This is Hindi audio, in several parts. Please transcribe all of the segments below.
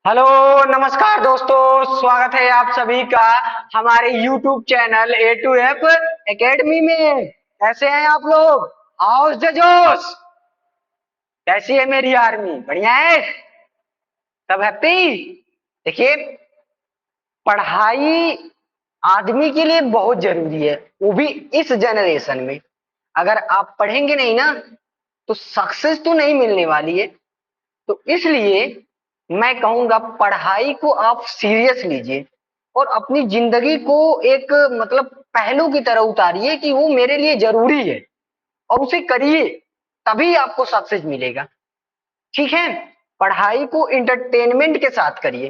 हेलो, नमस्कार दोस्तों। स्वागत है आप सभी का हमारे YouTube channel A to F Academy में। कैसे हैं आप लोग? हाउस द जोश? कैसी है मेरी आर्मी? बढ़िया है? सब हैप्पी? देखिए, पढ़ाई आदमी के लिए बहुत जरूरी है, वो भी इस जनरेशन में। अगर आप पढ़ेंगे नहीं ना तो सक्सेस तो नहीं मिलने वाली है। तो इसलिए मैं कहूंगा पढ़ाई को आप सीरियस लीजिए और अपनी जिंदगी को एक मतलब पहलू की तरह उतारिए कि वो मेरे लिए जरूरी है और उसे करिए, तभी आपको सक्सेस मिलेगा। ठीक है? पढ़ाई को इंटरटेनमेंट के साथ करिए।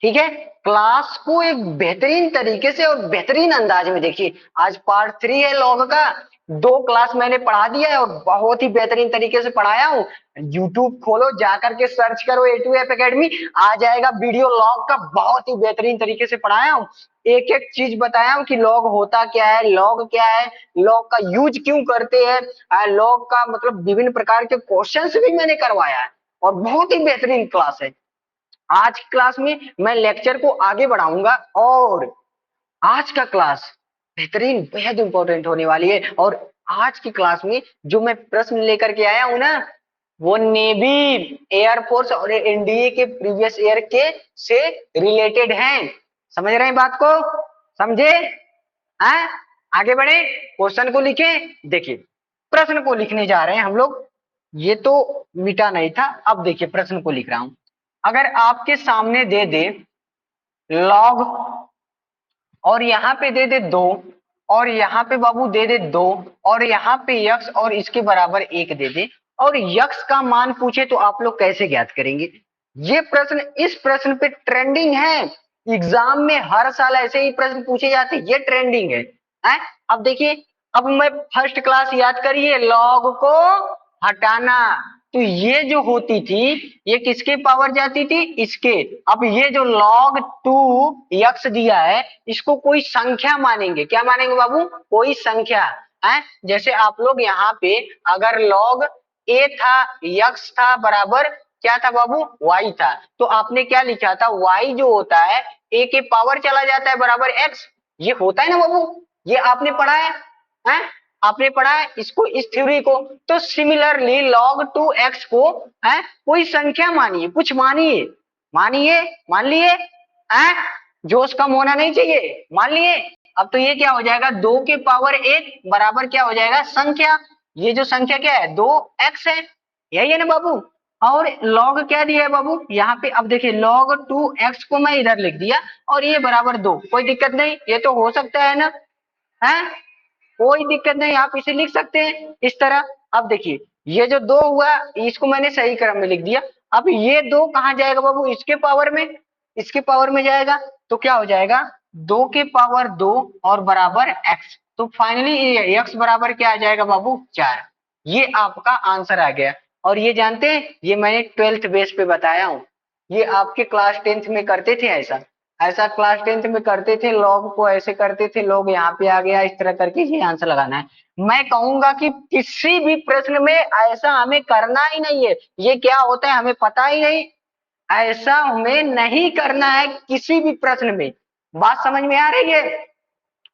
ठीक है? क्लास को एक बेहतरीन तरीके से और बेहतरीन अंदाज में देखिए। आज पार्ट 3 है लॉग का। 2 क्लास मैंने पढ़ा दिया है और बहुत ही बेहतरीन तरीके से पढ़ाया हूँ। यूट्यूब खोलो, जाकर के सर्च करो ए टू एफ एकेडमी, आ जाएगा वीडियो लॉग का। बहुत ही बेहतरीन तरीके से पढ़ाया हूँ, एक एक चीज बताया हूँ कि लॉग होता क्या है, लॉग क्या है, लॉग का यूज क्यों करते हैं, लॉग का मतलब विभिन्न प्रकार के क्वेश्चंस भी मैंने करवाया है और बहुत ही बेहतरीन क्लास है। आज की क्लास में मैं लेक्चर को आगे बढ़ाऊंगा और आज का क्लास बेहतरीन बेहद इंपॉर्टेंट होने वाली है। और आज की क्लास में जो मैं प्रश्न लेकर के आया हूं ना, वो नेवी, एयरफोर्स और एनडीए के प्रीवियस ईयर के से रिलेटेड हैं। समझ रहे हैं बात को? समझे? हैं? आगे बढ़े, क्वेश्चन को लिखे। देखिए, प्रश्न को लिखने जा रहे हैं हम लोग। ये तो मिटा नहीं था, अब देखिए प्रश्न को लिख रहा हूं। अगर आपके सामने दे दे लॉग और यहाँ पे दे दे 2 और यहाँ पे बाबू दे दे 2 और यहाँ पे यक्स और इसके बराबर 1 दे दे और यक्स का मान पूछे तो आप लोग कैसे ज्ञात करेंगे? ये प्रश्न इस प्रश्न पे ट्रेंडिंग है। एग्जाम में हर साल ऐसे ही प्रश्न पूछे जाते हैं, ये ट्रेंडिंग है? अब देखिए, अब मैं फर्स्ट क्लास याद करिए, लॉग को हटाना तो ये जो होती थी ये किसके पावर जाती थी? इसके। अब ये जो log 2 यक्स दिया है इसको कोई संख्या मानेंगे। क्या मानेंगे बाबू? कोई संख्या है। जैसे आप लोग यहाँ पे अगर log a था, यक्स था बराबर क्या था बाबू? y था, तो आपने क्या लिखा था? y जो होता है a के पावर चला जाता है बराबर x। ये होता है ना बाबू? ये आपने पढ़ा है? आपने पढ़ा है इसको, इस थ्योरी को। तो सिमिलरली log 2x को है कोई संख्या मानिए, कुछ मानिए, मानिए, मान लिए है? जोश कम होना नहीं चाहिए, मान लिए। अब तो ये क्या हो जाएगा? 2 के पावर 1 बराबर क्या हो जाएगा? संख्या। ये जो संख्या क्या है? 2x है, यही है ना बाबू? और log क्या दिया है बाबू यहाँ पे? अब देखिए log 2x को मैं इधर लिख दिया और ये बराबर 2, कोई दिक्कत नहीं, ये तो हो सकता है ना? है? कोई दिक्कत नहीं, आप इसे लिख सकते हैं इस तरह। अब देखिए, ये जो 2 हुआ इसको मैंने सही क्रम में लिख दिया। अब ये 2 कहां जाएगा बाबू? इसके पावर में, इसके पावर में जाएगा तो क्या हो जाएगा? 2 के पावर 2 और बराबर x। तो फाइनली x बराबर क्या आ जाएगा बाबू? 4। ये आपका आंसर आ गया। और ये जानते हैं, ये मैंने 12th बेस पे बताया हूँ। ये आपके क्लास 10th में करते थे ऐसा, ऐसा क्लास 10th में करते थे, लॉग को ऐसे करते थे, लॉग यहाँ पे आ गया, इस तरह करके ये आंसर लगाना है। मैं कहूंगा कि किसी भी प्रश्न में ऐसा हमें करना ही नहीं है। ये क्या होता है हमें पता ही नहीं, ऐसा हमें नहीं करना है किसी भी प्रश्न में। बात समझ में आ रही है?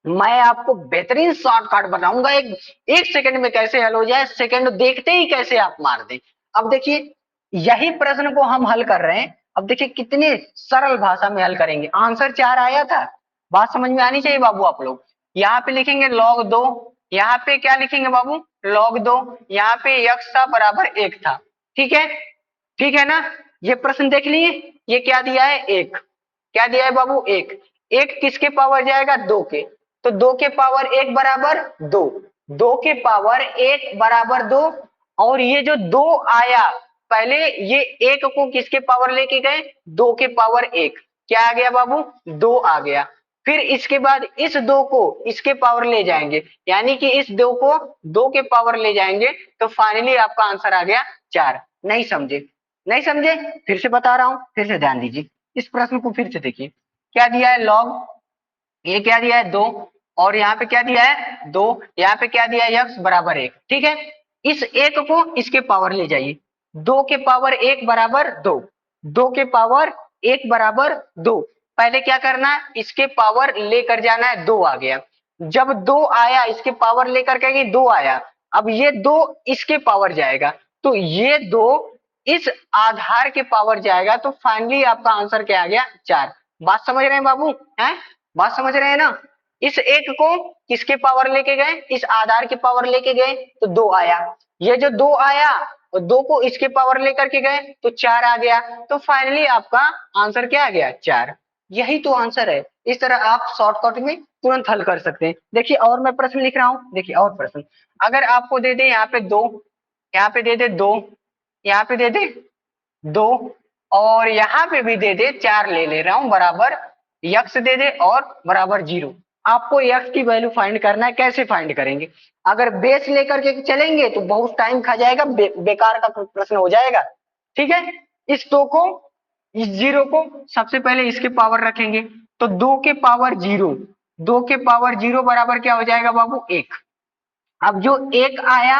मैं आपको बेहतरीन शॉर्टकट बताऊंगा, एक सेकंड में कैसे हल हो जाए, सेकंड देखते ही कैसे आप मार दें। अब देखिए, यही प्रश्न को हम हल कर रहे हैं। अब देखिए कितने सरल भाषा में हल करेंगे। आंसर 4 आया था, बात समझ में आनी चाहिए बाबू आप लोग। यहाँ पे लिखेंगे log 2, यहाँ पे क्या लिखेंगे बाबू? log 2, यहाँ पे x था बराबर 1 था। ठीक है? ठीक है ना? ये प्रश्न देख लिए, ये क्या दिया है? 1। क्या दिया है बाबू? 1। 1 किसके पावर जाएगा? 2 के। तो 2 के पावर 1 बराबर 2, 2 के पावर 1 बराबर 2। और ये जो 2 आया, पहले ये 1 को किसके पावर लेके गए? 2 के पावर 1। क्या आ गया बाबू? 2 आ गया। फिर इसके बाद इस 2 को इसके पावर ले जाएंगे, यानी कि इस 2 को 2 के पावर ले जाएंगे, तो फाइनली आपका आंसर आ गया 4। नहीं समझे? नहीं समझे? फिर से बता रहा हूं, फिर से ध्यान दीजिए। इस प्रश्न को फिर से देखिए, क्या दिया है? लॉग, ये क्या दिया है? 2, और यहाँ पे क्या दिया है? 2, यहाँ पे क्या दिया है? x बराबर 1। ठीक है? इस 1 को इसके पावर ले जाइए, 2 के पावर 1 बराबर 2, 2 के पावर 1 बराबर 2। पहले क्या करना है, इसके पावर लेकर जाना है, 2 आ गया। जब 2 आया, इसके पावर लेकर के 2 आया, अब ये 2 इसके पावर जाएगा, तो ये 2 इस आधार के पावर जाएगा, तो फाइनली आपका आंसर क्या आ गया, 4। बात समझ रहे हैं बाबू, हैं? बात समझ रहे हैं ना? इस 1 को किसके पावर लेके गए, इस आधार के पावर लेके गए, तो 2 आया। ये जो 2 आया और 2 को इसके पावर लेकर के गए, तो 4 आ गया। तो फाइनली आपका आंसर क्या आ गया, 4। यही तो आंसर है। इस तरह आप शॉर्टकट में तुरंत हल कर सकते हैं। देखिए और मैं प्रश्न लिख रहा हूं, देखिए और प्रश्न, अगर आपको दे दे यहाँ पे 2, यहाँ पे दे दे 2, यहाँ पे दे दे 2, और यहाँ पे भी दे दे 4, ले रहा हूं, बराबर यक्स दे दे और बराबर 0। आपको यक्स की वैल्यू फाइंड करना है। कैसे फाइंड करेंगे? अगर बेस लेकर के चलेंगे तो बहुत टाइम खा जाएगा, बेकार का प्रश्न हो जाएगा। ठीक है, इस 2 को, इस 0 को सबसे पहले इसके पावर रखेंगे, तो 2 के पावर 0, 2 के पावर 0 बराबर क्या हो जाएगा बाबू, 1। अब जो 1 आया,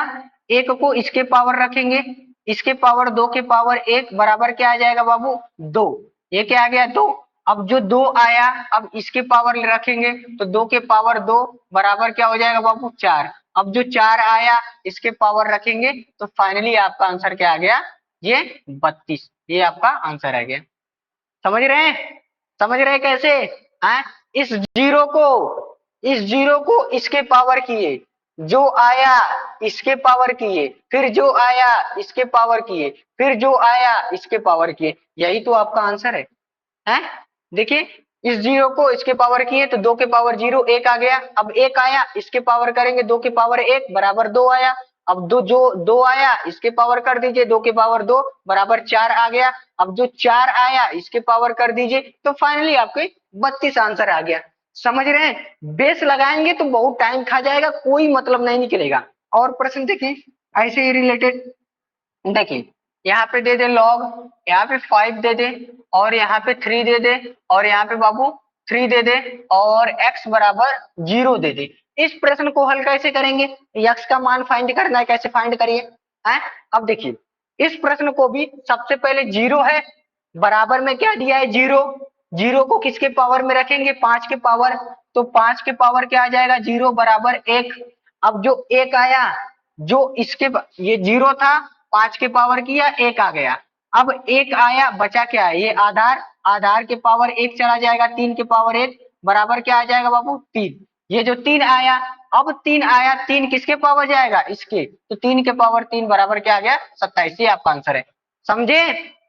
1 को इसके पावर रखेंगे, इसके पावर 2 के पावर 1 बराबर क्या आ जाएगा बाबू, 2। ये क्या आ गया, 2। अब जो 2 आया, अब इसके पावर रखेंगे, तो 2 के पावर 2 बराबर क्या हो जाएगा बाबू, 4। अब जो 4 आया, इसके पावर रखेंगे, तो फाइनली आपका आंसर क्या आ गया, ये 32। ये आपका आंसर आ गया। समझ रहे हैं? समझ रहे हैं कैसे? हैं? इस जीरो को, इस जीरो को इसके पावर किए, जो आया इसके पावर किए, फिर जो आया इसके पावर किए, फिर जो आया इसके पावर किए, यही तो आपका आंसर है। हैं? देखिए, इस जीरो को इसके पावर किए तो 2 के पावर 0, 1 आ गया। अब 1 आया, इसके पावर करेंगे, 2 के पावर 1 बराबर 2 आया। अब जो 2 आया, इसके पावर कर दीजिए, 2 के पावर 2 बराबर 4 आ गया। अब जो 4 आया, इसके पावर कर दीजिए, तो फाइनली आपके 32 आंसर आ गया। समझ रहे हैं? बेस लगाएंगे तो बहुत टाइम खा जाएगा, कोई मतलब नहीं निकलेगा। और प्रश्न देखिए ऐसे ही रिलेटेड, देखिए यहाँ पे दे दे लॉग, यहाँ पे 5 दे दे, और यहाँ पे 3 दे दे, और यहाँ पे बाबू 3 दे दे, और x बराबर 0 दे दे। इस प्रश्न को हल कैसे करेंगे? x का मान फाइंड करना है, कैसे फाइंड करिए? हैं? अब देखिए, इस प्रश्न को भी सबसे पहले 0 है, बराबर में क्या दिया है, 0। 0 को किसके पावर में रखेंगे, 5 के पावर, तो 5 के पावर क्या आ जाएगा, 0 बराबर 1। अब जो 1 आया, जो इसके ये 0 था, 5 के पावर किया, 1 आ गया। अब 1 आया, बचा क्या है, ये आधार, आधार के पावर 1 चला जाएगा, 3 के पावर 1 बराबर क्या आ जाएगा बाबू, 3। ये जो 3 आया, अब 3 आया, 3 किसके पावर जाएगा, इसके, तो 3 के पावर 3 बराबर क्या आ गया, 27। ये आपका आंसर है। समझे?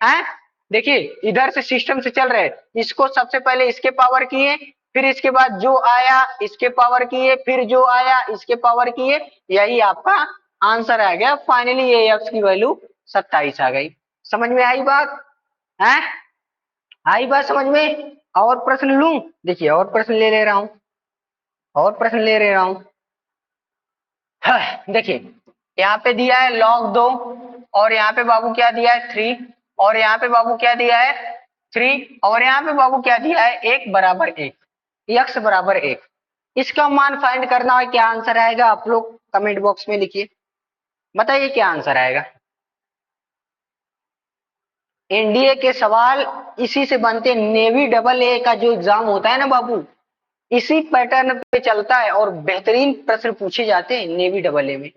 हैं? देखिए इधर से सिस्टम से चल रहे, इसको सबसे पहले इसके पावर किए, फिर इसके बाद जो आया इसके पावर किए, फिर जो आया इसके पावर किए, यही आपका आंसर आ गया। फाइनली ये एक्स की वैल्यू 27 आ गई। समझ में आई बात? है? आई बात समझ में? और प्रश्न लूं? देखिए और प्रश्न ले रहा हूं, और प्रश्न ले रहा हूं। देखिए यहाँ पे दिया है log 2, और यहाँ पे बाबू क्या दिया है, 3, और यहाँ पे बाबू क्या दिया है, 3, और यहाँ पे बाबू क्या दिया है, 1 बराबर 1, x बराबर 1। इसका मान फाइंड करना है। क्या आंसर आएगा, आप लोग कमेंट बॉक्स में लिखिए, बताइए क्या आंसर आएगा। एनडीए के सवाल इसी से बनते हैं। नेवी डबल ए का जो एग्जाम होता है ना बाबू, इसी पैटर्न पे चलता है, और बेहतरीन प्रश्न पूछे जाते हैं नेवी डबल ए में।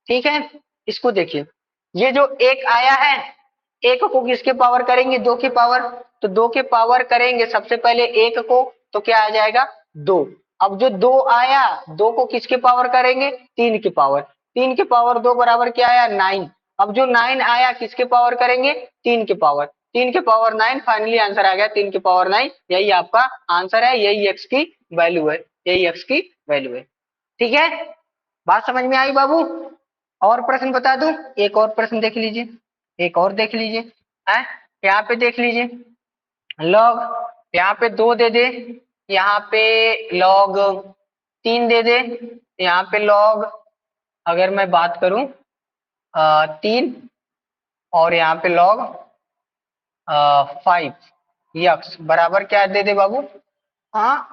ठीक है, इसको देखिए, ये जो 1 आया है, 1 को किसके पावर करेंगे, 2 के पावर, तो 2 के पावर करेंगे सबसे पहले 1 को, तो क्या आ जाएगा, 2। अब जो 2 आया, 2 को किसके पावर करेंगे, 3 के पावर, 3 के पावर 2 बराबर क्या आया, 9। अब जो 9 आया, किसके पावर करेंगे, 3 के पावर, 3 के पावर 9। फाइनली आंसर आ गया 3 के पावर 9। यही आपका आंसर है, यही एक्स की वैल्यू है, यही एक्स की वैल्यू है। ठीक है, बात समझ में आई बाबू? और प्रश्न बता दूं, एक और प्रश्न देख लीजिए, एक और देख लीजिए। है, यहाँ पे देख लीजिए, लॉग, यहाँ पे 2 दे दे, यहाँ पे लॉग 3 दे दे, यहाँ पे लॉग, अगर मैं बात करूं 3, और यहाँ पे लॉग 5, यक्स बराबर क्या दे दे बाबू, हाँ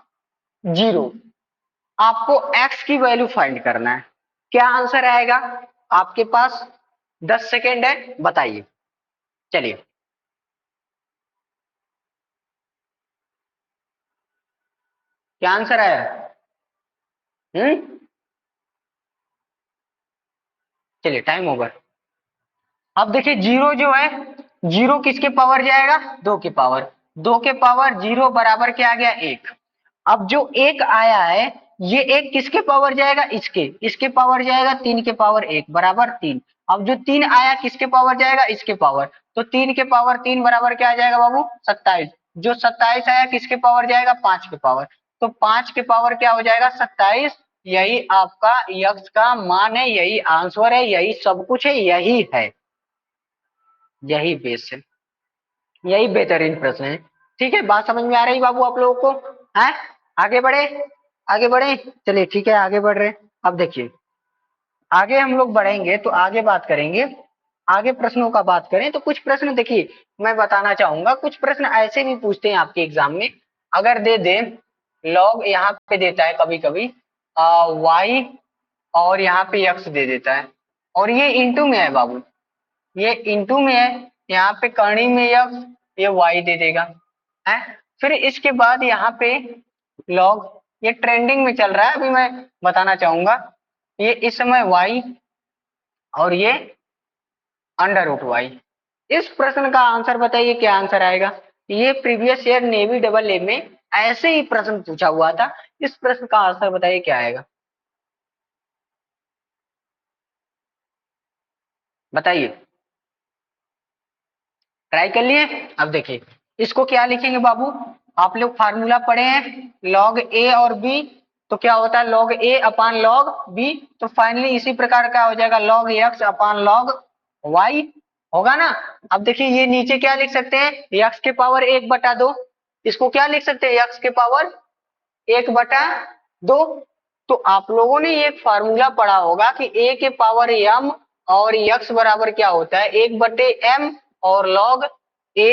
0। आपको x की वैल्यू फाइंड करना है। क्या आंसर आएगा? आपके पास 10 सेकेंड है, बताइए। चलिए क्या आंसर आया? चलिए टाइम ओवर। अब देखिए जीरो जो है, जीरो किसके पावर जाएगा? दो के पावर। दो के पावर जीरो बराबर क्या आ गया? एक। अब जो एक आया है, ये एक किसके पावर जाएगा? इसके पावर जाएगा तीन के पावर एक बराबर तीन। अब जो तीन आया किसके पावर जाएगा? इसके पावर। तो तीन के पावर तीन बराबर क्या आ जाएगा बाबू? 27। जो 27 आया किसके पावर जाएगा? पांच के पावर। तो पांच के पावर क्या हो जाएगा? 27। यही आपका यक्स का मान है, यही आंसर है, यही सब कुछ है, यही है, यही बेस है, यही बेहतरीन प्रश्न है। ठीक है, बात समझ में आ रही बाबू आप लोगों को? है? आगे बढ़े, आगे बढ़े। चलिए ठीक है, आगे बढ़ रहे। अब देखिए आगे हम लोग बढ़ेंगे तो आगे बात करेंगे, आगे प्रश्नों का बात करें तो कुछ प्रश्न देखिए मैं बताना चाहूंगा, कुछ प्रश्न ऐसे भी पूछते हैं आपके एग्जाम में। अगर दे दे लॉग यहाँ पे देता है कभी कभी वाई, और यहाँ पे यक्स दे देता है, और ये इंटू में है बाबू, ये इंटू में है, यहाँ पे करनी में यक्स, ये वाई दे देगा है। फिर इसके बाद यहाँ पे लॉग, ये ट्रेंडिंग में चल रहा है, अभी मैं बताना चाहूंगा, ये इस समय वाई और ये अंडर रूट वाई। इस प्रश्न का आंसर बताइए क्या आंसर आएगा? ये previous year navy double A में ऐसे ही प्रश्न पूछा हुआ था। इस प्रश्न का आंसर बताइए क्या आएगा? बताइए, ट्राई कर लिए? अब देखिए इसको क्या लिखेंगे बाबू, आप लोग फार्मूला पढ़े हैं लॉग ए और बी, तो क्या होता है लॉग ए अपान लॉग बी, तो फाइनली इसी प्रकार का हो जाएगा लॉग एक्स अपान लॉग वाई, होगा ना? अब देखिए ये नीचे क्या लिख सकते हैं, एक्स के पावर एक बटा दो, इसको क्या लिख सकते हैं, एक्स के पावर एक बटा दो। तो आप लोगों ने ये फार्मूला पढ़ा होगा कि ए के पावर एम और यक्स बराबर क्या होता है, एक बटे एम और लॉग ए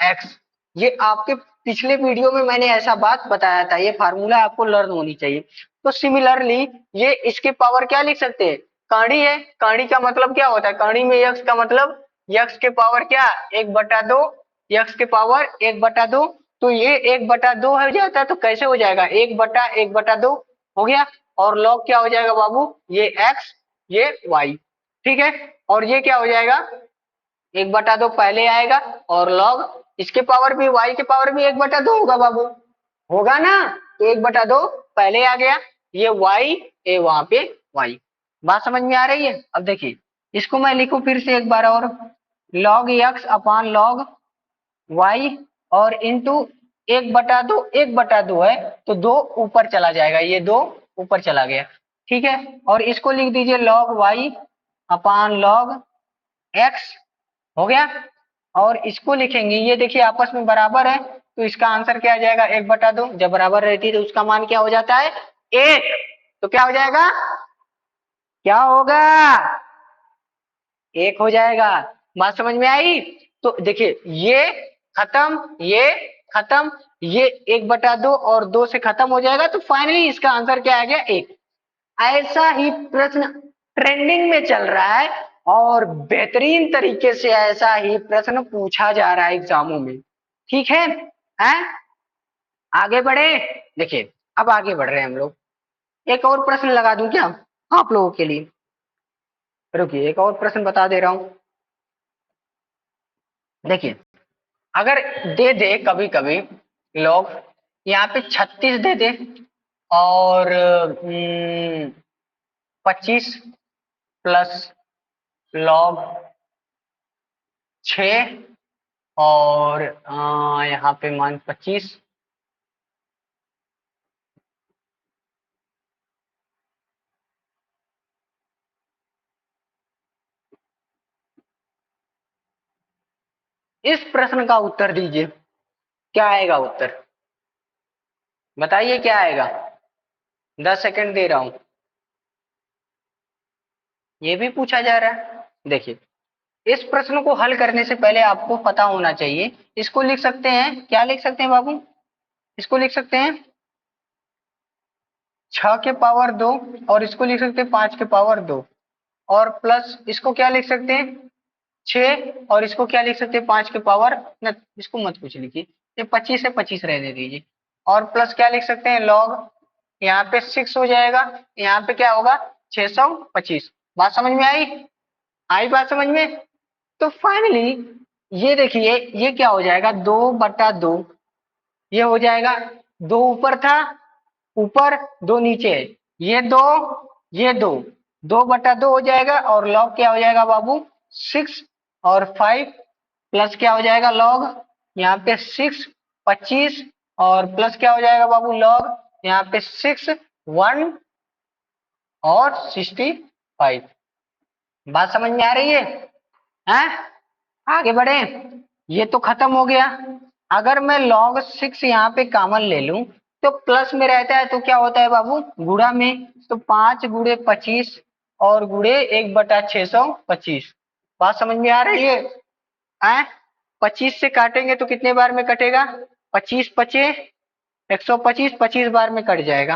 एक्स। ये आपके पिछले वीडियो में मैंने ऐसा बात बताया था, ये फार्मूला आपको लर्न होनी चाहिए। तो सिमिलरली ये इसके पावर क्या लिख सकते हैं, कर्ण है, कर्ण का मतलब क्या होता है, कर्ण में यक्स का मतलब यक्स के पावर क्या, एक बटा दो, यक्स के पावर एक बटा दो। तो ये एक बटा दो हो जाता है, तो कैसे हो जाएगा, एक बटा दो हो गया, और लॉग क्या हो जाएगा बाबू, ये एक्स ये वाई। ठीक है, और ये क्या हो जाएगा, एक बटा दो पहले आएगा, और लॉग इसके पावर भी, वाई के पावर भी एक बटा दो होगा बाबू, होगा ना? तो एक बटा दो पहले आ गया, ये वाई, ये वहां पे वाई। बात समझ में आ रही है? अब देखिए इसको मैं लिखूं फिर से एक बार और, लॉग एक्स अपान लॉग वाई और इंटू एक बटा दो है, तो दो ऊपर चला जाएगा, ये दो ऊपर चला गया। ठीक है, और इसको लिख दीजिए लॉग वाई अपान लॉग एक्स, हो गया। और इसको लिखेंगे, ये देखिए आपस में बराबर है, तो इसका आंसर क्या आ जाएगा, एक बटा दो, जब बराबर रहती है तो उसका मान क्या हो जाता है, एक। तो क्या हो जाएगा, क्या होगा, एक हो जाएगा। बात समझ में आई? तो देखिए ये खत्म, ये खत्म, ये एक बटा दो और दो से खत्म हो जाएगा, तो फाइनली इसका आंसर क्या आ गया, एक। ऐसा ही प्रश्न ट्रेंडिंग में चल रहा है और बेहतरीन तरीके से ऐसा ही प्रश्न पूछा जा रहा है एग्जामों में। ठीक है, हैं? आगे बढ़े। देखिए अब आगे बढ़ रहे हैं हम लोग, एक और प्रश्न लगा दूं क्या आप लोगों के लिए? रुकिए एक और प्रश्न बता दे रहा हूं। देखिए अगर दे दे कभी कभी लोग यहाँ पे 36 दे दे और 25 प्लस लॉग 6 और यहाँ पे मान 25, इस प्रश्न का उत्तर दीजिए, क्या आएगा उत्तर, बताइए क्या आएगा? 10 सेकंड दे रहा हूं, ये भी पूछा जा रहा है। देखिए इस प्रश्न को हल करने से पहले आपको पता होना चाहिए, इसको लिख सकते हैं, क्या लिख सकते हैं बाबू, इसको लिख सकते हैं 6 के पावर 2, और इसको लिख सकते हैं 5 के पावर 2, और प्लस इसको क्या लिख सकते हैं 6, और इसको क्या लिख सकते हैं 5 के पावर न, इसको मत कुछ लिखिए, ये 25 है, 25 रहने दीजिए। और प्लस क्या लिख सकते हैं लॉग, यहाँ पे 6 हो जाएगा, यहाँ पे क्या होगा 625। बात समझ में आई? आई बात समझ में? तो फाइनली ये देखिए ये क्या हो जाएगा 2/2, ये हो जाएगा, 2 ऊपर था, ऊपर 2 नीचे है, ये 2, ये 2, 2/2 हो जाएगा और लॉग क्या हो जाएगा बाबू 6 और 5 प्लस क्या हो जाएगा लॉग, यहाँ पे 6 25 और प्लस क्या हो जाएगा बाबू लॉग, यहाँ पे 6 1 और 65। बात समझ में आ रही है? हैं? आगे बढ़े, ये तो खत्म हो गया। अगर मैं log 6 यहाँ पे कॉमन ले लूं तो प्लस में रहता है तो क्या होता है बाबू गुणा में, तो 5 गुणे 25 और गुणे 1/625। बात समझ में आ रही है? 25 से काटेंगे तो कितने बार में कटेगा, 25 पचे 125, 25 बार में कट जाएगा,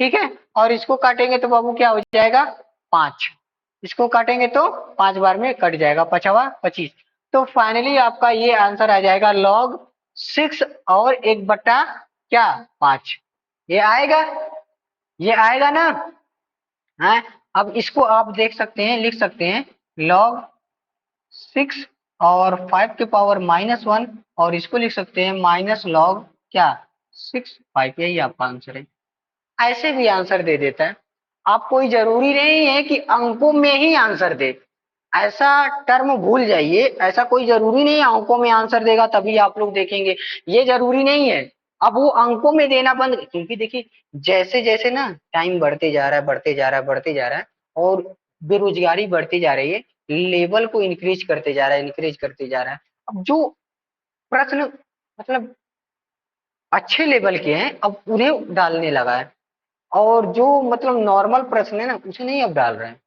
ठीक है। और इसको काटेंगे तो बाबू क्या हो जाएगा 5, इसको काटेंगे तो 5 बार में कट जाएगा, 5×25। तो फाइनली आपका ये आंसर आ जाएगा log 6 और 1 बटा क्या 5, ये आएगा, ये आएगा ना है। अब इसको आप देख सकते हैं, लिख सकते हैं log 6 और 5 के पावर -1 और इसको लिख सकते हैं माइनस लॉग क्या 6 5, यही आपका आंसर है। ऐसे भी आंसर दे देता है, आप कोई जरूरी नहीं है कि अंकों में ही आंसर दे, ऐसा टर्म भूल जाइए, ऐसा कोई जरूरी नहीं है अंकों में आंसर देगा तभी आप लोग देखेंगे, ये जरूरी नहीं है। अब वो अंकों में देना बंद, क्योंकि देखिए जैसे जैसे ना टाइम बढ़ते जा रहा है बढ़ते जा रहा है बढ़ते जा रहा है और बेरोजगारी बढ़ती जा रही है, लेवल को इंक्रीज करते जा रहा है, इंक्रीज करते जा रहा है। अब जो प्रश्न मतलब अच्छे लेवल के हैं अब उन्हें डालने लगा है, और जो मतलब नॉर्मल प्रश्न है ना उसे नहीं अब डाल रहे हैं,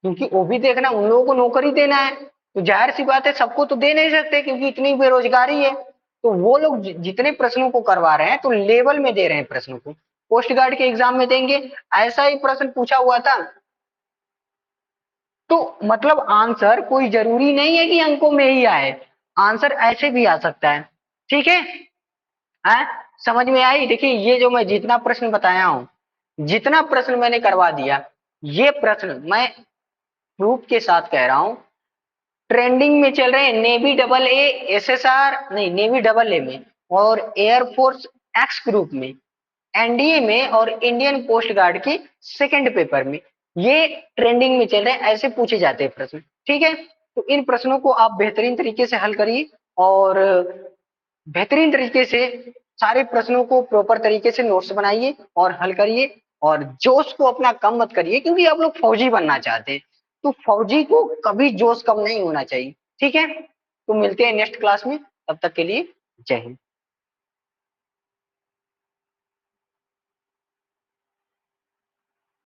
क्योंकि वो भी देखना उन लोगों को नौकरी देना है, तो जाहिर सी बात है सबको तो दे नहीं सकते क्योंकि इतनी बेरोजगारी है। तो वो लोग जितने प्रश्नों को करवा रहे हैं तो लेवल में दे रहे हैं प्रश्नों को, पोस्ट गार्ड के एग्जाम में देंगे। ऐसा ही प्रश्न पूछा हुआ था, तो मतलब आंसर कोई जरूरी नहीं है कि अंकों में ही आए, आंसर ऐसे भी आ सकता है, ठीक है। हैं? समझ में आई? देखिए ये जो मैं जितना प्रश्न बताया हूं, जितना प्रश्न मैंने करवा दिया, ये प्रश्न मैं प्रूफ के साथ कह रहा हूं, ट्रेंडिंग में चल रहे हैं नेवी डबल ए एसएसआर नहीं नेवी डबल ए में और एयरफोर्स एक्स ग्रुप में, एनडीए में और इंडियन कोस्ट गार्ड की सेकंड पेपर में, ये ट्रेंडिंग में चल रहे हैं, ऐसे पूछे जाते हैं प्रश्न, ठीक है। तो इन प्रश्नों को आप बेहतरीन तरीके से हल करिए और बेहतरीन तरीके से सारे प्रश्नों को प्रॉपर तरीके से नोट्स बनाइए और हल करिए, और जोश को अपना कम मत करिए क्योंकि आप लोग फौजी बनना चाहते हैं, तो फौजी को कभी जोश कम नहीं होना चाहिए, ठीक है। तो मिलते हैं नेक्स्ट क्लास में, तब तक के लिए जय हिंद।